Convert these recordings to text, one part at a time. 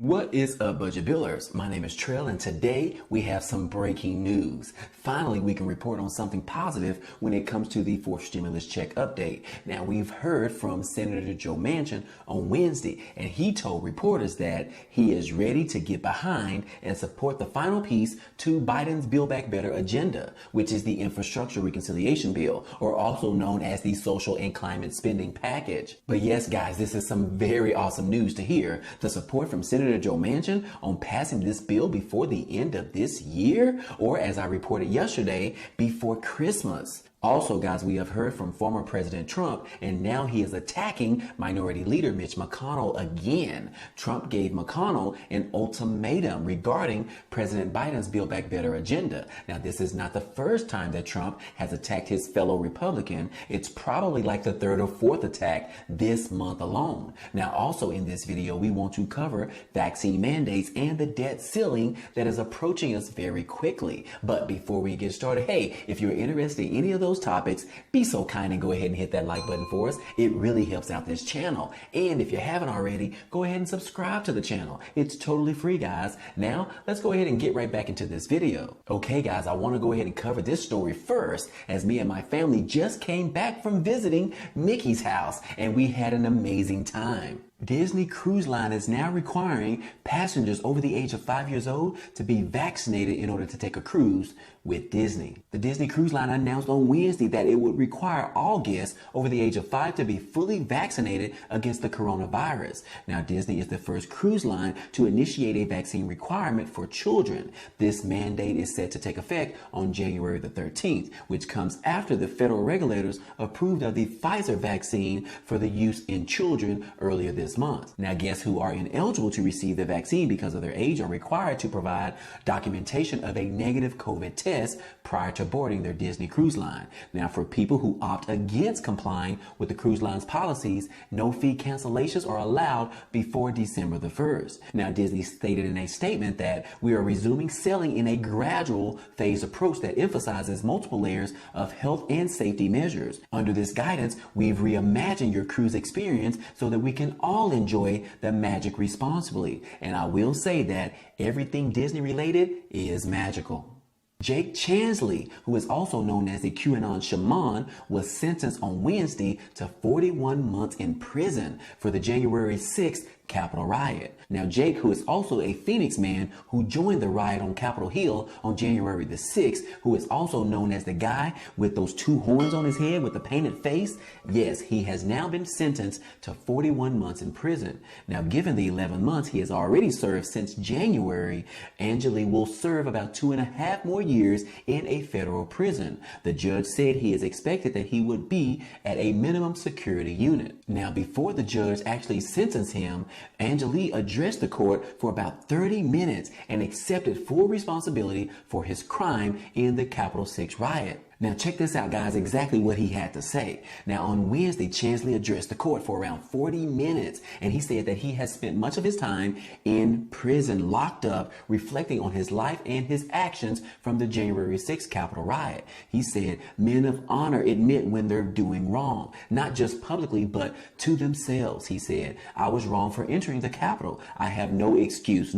What is up, Budget Billers? My name is Trell, and today we have some breaking news. Finally, we can report on something positive when it comes to the fourth stimulus check update. Now, we've heard from Senator Joe Manchin on Wednesday, and he told reporters that he is ready to get behind and support the final piece to Biden's Build Back Better agenda, which is the Infrastructure Reconciliation Bill, or also known as the Social and Climate Spending Package. But yes, guys, this is some very awesome news to hear. The support from Senator Joe Manchin on passing this bill before the end of this year, or as I reported yesterday, before Christmas. Also, guys, we have heard from former President Trump, and now he is attacking Minority Leader Mitch McConnell again. Trump gave McConnell an ultimatum regarding President Biden's Build Back Better agenda. Now, this is not the first time that Trump has attacked his fellow Republican. It's probably like the third or fourth attack this month alone. Now, also in this video, we want to cover vaccine mandates and the debt ceiling that is approaching us very quickly. But before we get started, hey, if you're interested in any of those topics, be so kind and go ahead and hit that like button for us. It really helps out this channel. And if you haven't already, go ahead and subscribe to the channel. It's totally free, guys. Now, let's go ahead and get right back into this video. Okay, guys, I want to go ahead and cover this story first, as me and my family just came back from visiting Mickey's house, and we had an amazing time. Disney Cruise Line is now requiring passengers over the age of 5 years old to be vaccinated in order to take a cruise with Disney. The Disney Cruise Line announced on Wednesday that it would require all guests over the age of 5 to be fully vaccinated against the coronavirus. Now, Disney is the first cruise line to initiate a vaccine requirement for children. This mandate is set to take effect on January the 13th, which comes after the federal regulators approved of the Pfizer vaccine for the use in children earlier this month. Now, guests who are ineligible to receive the vaccine because of their age are required to provide documentation of a negative COVID test prior to boarding their Disney Cruise Line. Now, for people who opt against complying with the cruise line's policies, no fee cancellations are allowed before December the 1st. Now, Disney stated in a statement that we are resuming sailing in a gradual phased approach that emphasizes multiple layers of health and safety measures. Under this guidance, we've reimagined your cruise experience so that we can all enjoy the magic responsibly. And I will say that everything Disney related is magical. Jake Chansley, who is also known as the QAnon shaman, was sentenced on Wednesday to 41 months in prison for the January 6th Capitol riot. Now, Jake, who is also a Phoenix man who joined the riot on Capitol Hill on January the 6th, who is also known as the guy with those two horns on his head with the painted face, yes, he has now been sentenced to 41 months in prison. Now, given the 11 months he has already served since January, Angeli will serve about 2.5 more years in a federal prison. The judge said he is expected that he would be at a minimum security unit. Now, before the judge actually sentenced him, Angeli addressed the court for about 30 minutes and accepted full responsibility for his crime in the Capitol 6 riot. Now, check this out, guys, exactly what he had to say. Now, on Wednesday, Chansley addressed the court for around 40 minutes, and he said that he has spent much of his time in prison, locked up, reflecting on his life and his actions from the January 6th Capitol riot. He said, men of honor admit when they're doing wrong, not just publicly, but to themselves. He said, I was wrong for entering the Capitol. I have no excuse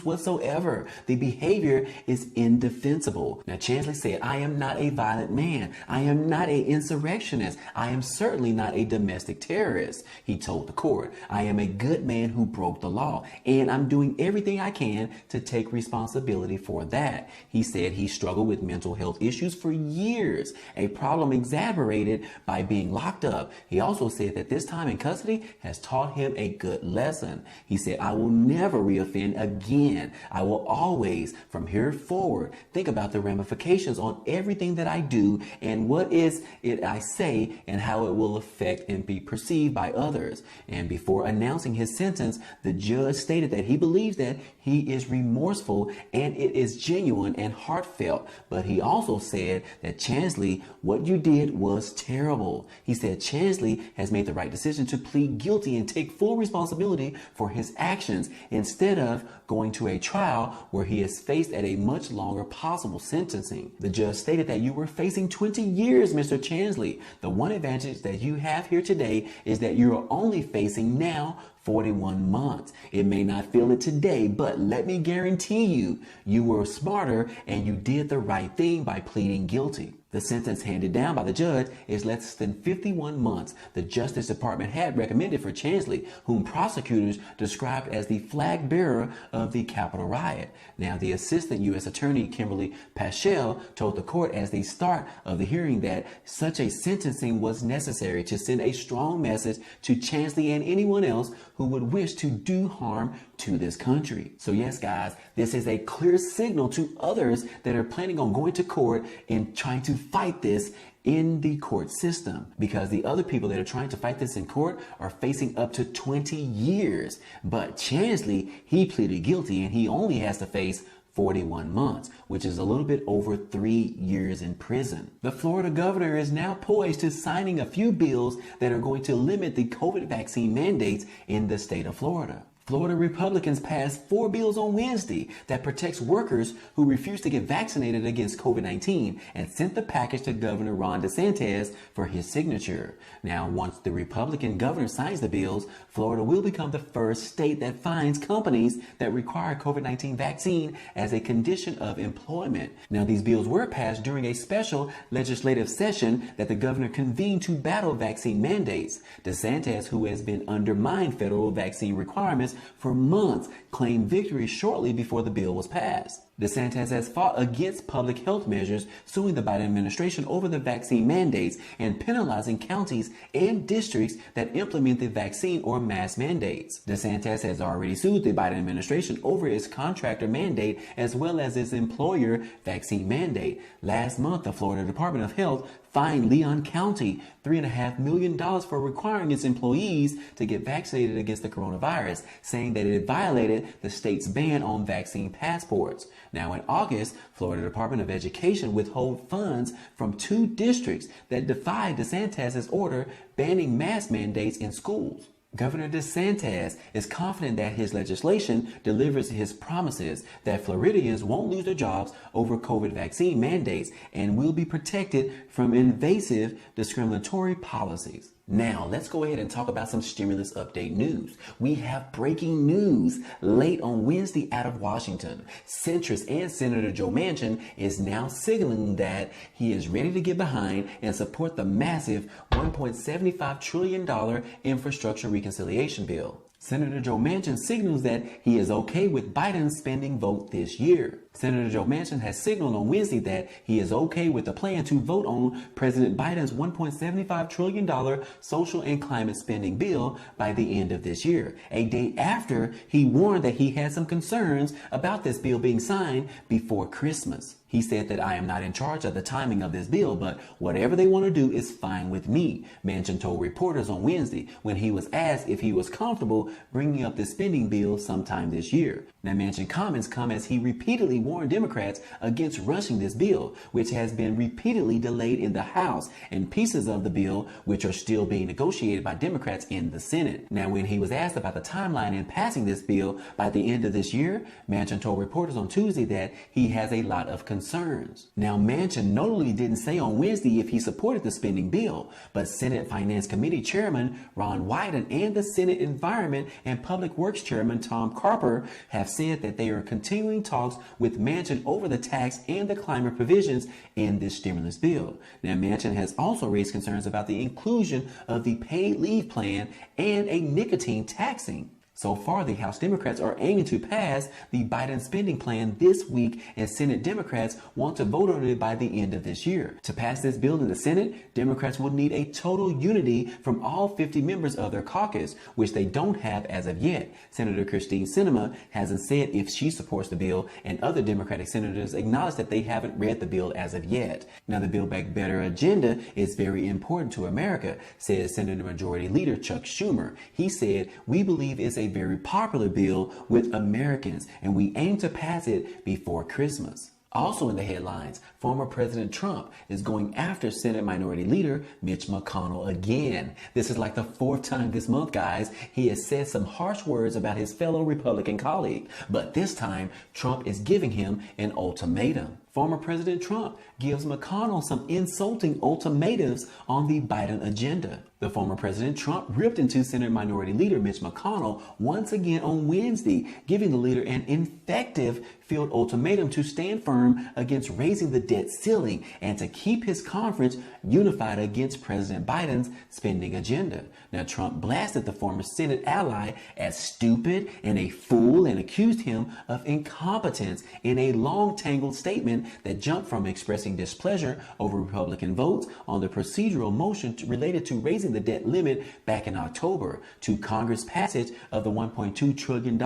whatsoever. The behavior is indefensible. Now, Chansley said, I am not a violent man. I am not an insurrectionist. I am certainly not a domestic terrorist. He told the court, I am a good man who broke the law, and I'm doing everything I can to take responsibility for that. He said he struggled with mental health issues for years, a problem exacerbated by being locked up. He also said that this time in custody has taught him a good lesson. He said, I will never reoffend again. I will always, from here forward, think about the ramifications on everything that I do and what is it I say and how it will affect and be perceived by others. And before announcing his sentence, the judge stated that he believes that he is remorseful and it is genuine and heartfelt. But he also said that Chansley, what you did was terrible. He said Chansley has made the right decision to plead guilty and take full responsibility for his actions instead of going to a trial where he is faced at a much longer possible sentencing. The judge stated that you were were facing 20 years, Mr. Chansley. The one advantage that you have here today is that you're only facing now 41 months. It may not feel it today, but let me guarantee you, you were smarter and you did the right thing by pleading guilty. The sentence handed down by the judge is less than 51 months. The Justice Department had recommended for Chansley, whom prosecutors described as the flag bearer of the Capitol riot. Now, the Assistant U.S. Attorney Kimberly Paschal told the court as the start of the hearing that such a sentencing was necessary to send a strong message to Chansley and anyone else who would wish to do harm to this country. So yes, guys, this is a clear signal to others that are planning on going to court and trying to fight this in the court system, because the other people that are trying to fight this in court are facing up to 20 years. But Chansley, he pleaded guilty and he only has to face 41 months, which is a little bit over 3 years in prison. The Florida governor is now poised to signing a few bills that are going to limit the COVID vaccine mandates in the state of Florida. Florida Republicans passed 4 bills on Wednesday that protects workers who refuse to get vaccinated against COVID-19 and sent the package to Governor Ron DeSantis for his signature. Now, once the Republican governor signs the bills, Florida will become the first state that fines companies that require COVID-19 vaccine as a condition of employment. Now, these bills were passed during a special legislative session that the governor convened to battle vaccine mandates. DeSantis, who has been undermined federal vaccine requirements for months, claimed victory shortly before the bill was passed. DeSantis has fought against public health measures, suing the Biden administration over the vaccine mandates and penalizing counties and districts that implement the vaccine or mask mandates. DeSantis has already sued the Biden administration over its contractor mandate as well as its employer vaccine mandate. Last month, the Florida Department of Health fined Leon County $3.5 million for requiring its employees to get vaccinated against the coronavirus, saying that it violated the state's ban on vaccine passports. Now, in August, Florida Department of Education withheld funds from 2 districts that defied DeSantis' order banning mask mandates in schools. Governor DeSantis is confident that his legislation delivers his promises that Floridians won't lose their jobs over COVID vaccine mandates and will be protected from invasive discriminatory policies. Now, let's go ahead and talk about some stimulus update news. We have breaking news late on Wednesday out of Washington. Centrist and Senator Joe Manchin is now signaling that he is ready to get behind and support the massive $1.75 trillion infrastructure reconciliation bill. Senator Joe Manchin signals that he is okay with Biden's spending vote this year. Senator Joe Manchin has signaled on Wednesday that he is okay with the plan to vote on President Biden's $1.75 trillion social and climate spending bill by the end of this year, a day after he warned that he had some concerns about this bill being signed before Christmas. He said that I am not in charge of the timing of this bill, but whatever they want to do is fine with me, Manchin told reporters on Wednesday when he was asked if he was comfortable bringing up the spending bill sometime this year. Now, Manchin comments come as he repeatedly warned Democrats against rushing this bill, which has been repeatedly delayed in the House, and pieces of the bill which are still being negotiated by Democrats in the Senate. Now, when he was asked about the timeline in passing this bill by the end of this year, Manchin told reporters on Tuesday that he has a lot of concerns. Now, Manchin notably didn't say on Wednesday if he supported the spending bill, but Senate Finance Committee Chairman Ron Wyden and the Senate Environment and Public Works Chairman Tom Carper have said that they are continuing talks with Manchin over the tax and the climate provisions in this stimulus bill. Now, Manchin has also raised concerns about the inclusion of the paid leave plan and a nicotine taxing. So far, the House Democrats are aiming to pass the Biden spending plan this week, and Senate Democrats want to vote on it by the end of this year. To pass this bill in the Senate, Democrats would need a total unity from all 50 members of their caucus, which they don't have as of yet. Senator Christine Sinema hasn't said if she supports the bill, and other Democratic senators acknowledge that they haven't read the bill as of yet. Now, the Build Back Better agenda is very important to America, says Senate Majority Leader Chuck Schumer. He said, "We believe it's a very popular bill with Americans, and we aim to pass it before Christmas." Also in the headlines, former President Trump is going after Senate Minority Leader Mitch McConnell again. This is like the 4th time this month, guys. He has said some harsh words about his fellow Republican colleague, but this time Trump is giving him an ultimatum. Former President Trump gives McConnell some insulting ultimatums on the Biden agenda. The former President Trump ripped into Senate Minority Leader Mitch McConnell once again on Wednesday, giving the leader an effective field ultimatum to stand firm against raising the debt ceiling and to keep his conference unified against President Biden's spending agenda. Now, Trump blasted the former Senate ally as stupid and a fool and accused him of incompetence in a long tangled statement that jumped from expressing displeasure over Republican votes on the procedural motion related to raising the debt limit back in October to Congress passage of the $1.2 trillion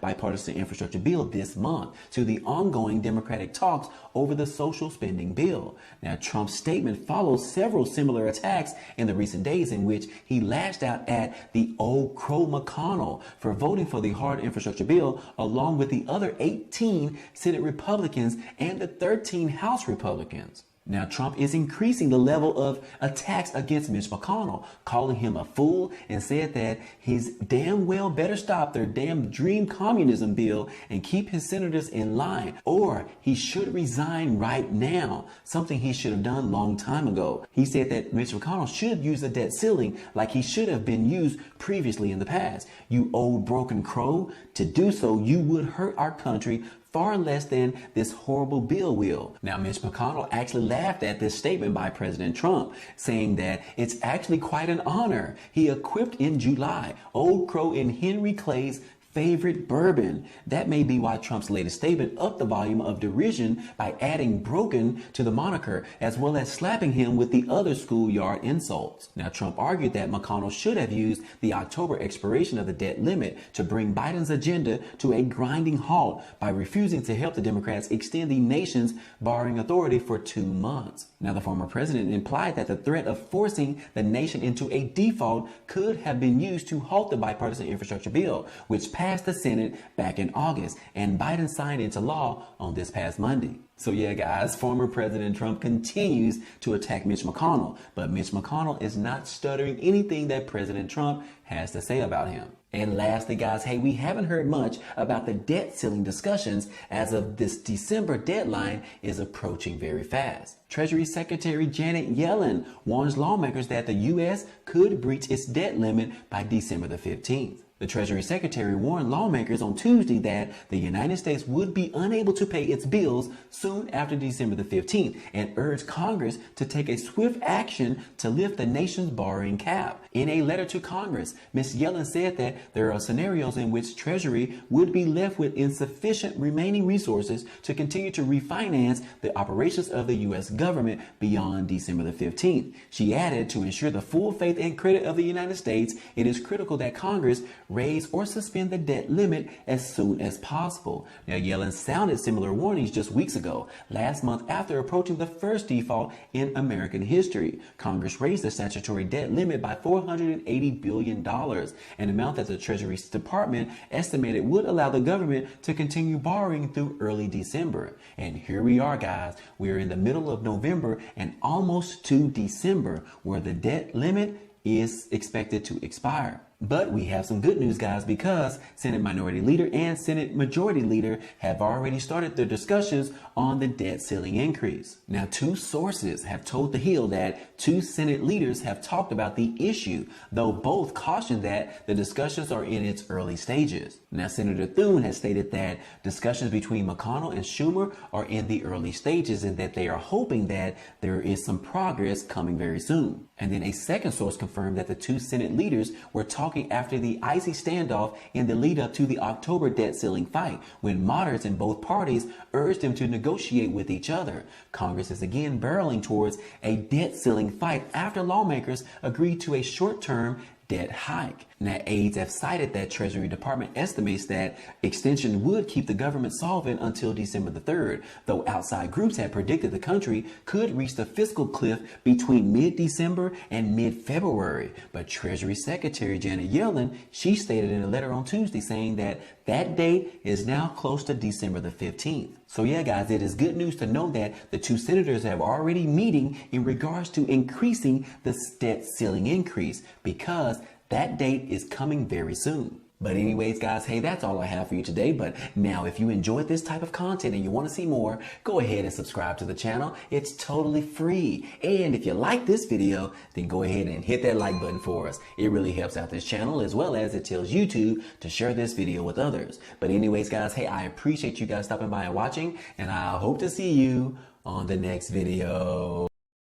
bipartisan infrastructure bill this month to the ongoing Democratic talks over the social spending bill. Now, Trump's statement follows several similar attacks in the recent days in which he lashed out at the old crow McConnell for voting for the hard infrastructure bill along with the other 18 Senate Republicans and the 13 House Republicans. Now, Trump is increasing the level of attacks against Mitch McConnell, calling him a fool, and said that he's damn well better stop their damn dream communism bill and keep his senators in line, or he should resign right now, something he should have done long time ago. He said that Mitch McConnell should use the debt ceiling like he should have been used previously in the past. You old broken crow, to do so you would hurt our country far less than this horrible bill will. Now, Mitch McConnell actually laughed at this statement by President Trump, saying that it's actually quite an honor. He equipped in July Old Crow in Henry Clay's favorite bourbon. That may be why Trump's latest statement upped the volume of derision by adding broken to the moniker, as well as slapping him with the other schoolyard insults. Now, Trump argued that McConnell should have used the October expiration of the debt limit to bring Biden's agenda to a grinding halt by refusing to help the Democrats extend the nation's borrowing authority for 2 months. Now, the former president implied that the threat of forcing the nation into a default could have been used to halt the bipartisan infrastructure bill, which passed the Senate back in August, and Biden signed into law on this past Monday. So yeah, guys, former President Trump continues to attack Mitch McConnell, but Mitch McConnell is not stuttering anything that President Trump has to say about him. And lastly, guys, hey, we haven't heard much about the debt ceiling discussions as of this December deadline is approaching very fast. Treasury Secretary Janet Yellen warns lawmakers that the U.S. could breach its debt limit by December the 15th. The Treasury Secretary warned lawmakers on Tuesday that the United States would be unable to pay its bills soon after December the 15th and urged Congress to take a swift action to lift the nation's borrowing cap. In a letter to Congress, Ms. Yellen said that there are scenarios in which Treasury would be left with insufficient remaining resources to continue to refinance the operations of the U.S. government beyond December the 15th. She added, to ensure the full faith and credit of the United States, it is critical that Congress raise or suspend the debt limit as soon as possible. Now, Yellen sounded similar warnings just weeks ago, last month after approaching the first default in American history. Congress raised the statutory debt limit by $480 billion, an amount that the Treasury Department estimated would allow the government to continue borrowing through early December. And here we are, guys. We're in the middle of November and almost to December, where the debt limit is expected to expire. But we have some good news, guys, because Senate Minority Leader and Senate Majority Leader have already started their discussions on the debt ceiling increase. Now, 2 sources have told The Hill that 2 Senate leaders have talked about the issue, though both cautioned that the discussions are in its early stages. Now, Senator Thune has stated that discussions between McConnell and Schumer are in the early stages and that they are hoping that there is some progress coming very soon. And then a second source confirmed that the 2 Senate leaders were talking after the icy standoff in the lead up to the October debt ceiling fight, when moderates in both parties urged them to negotiate with each other. Congress is again barreling towards a debt ceiling fight after lawmakers agreed to a short-term debt hike. Now, aides have cited that Treasury Department estimates that extension would keep the government solvent until December the 3rd, though outside groups have predicted the country could reach the fiscal cliff between mid-December and mid-February. But Treasury Secretary Janet Yellen, she stated in a letter on Tuesday saying that that date is now close to December the 15th. So yeah, guys, it is good news to know that the 2 senators have already meeting in regards to increasing the debt ceiling increase, because that date is coming very soon. But anyways, guys, hey, that's all I have for you today. But now, if you enjoyed this type of content and you want to see more, go ahead and subscribe to the channel. It's totally free. And if you like this video, then go ahead and hit that like button for us. It really helps out this channel, as well as it tells YouTube to share this video with others. But anyways, guys, hey, I appreciate you guys stopping by and watching, and I hope to see you on the next video.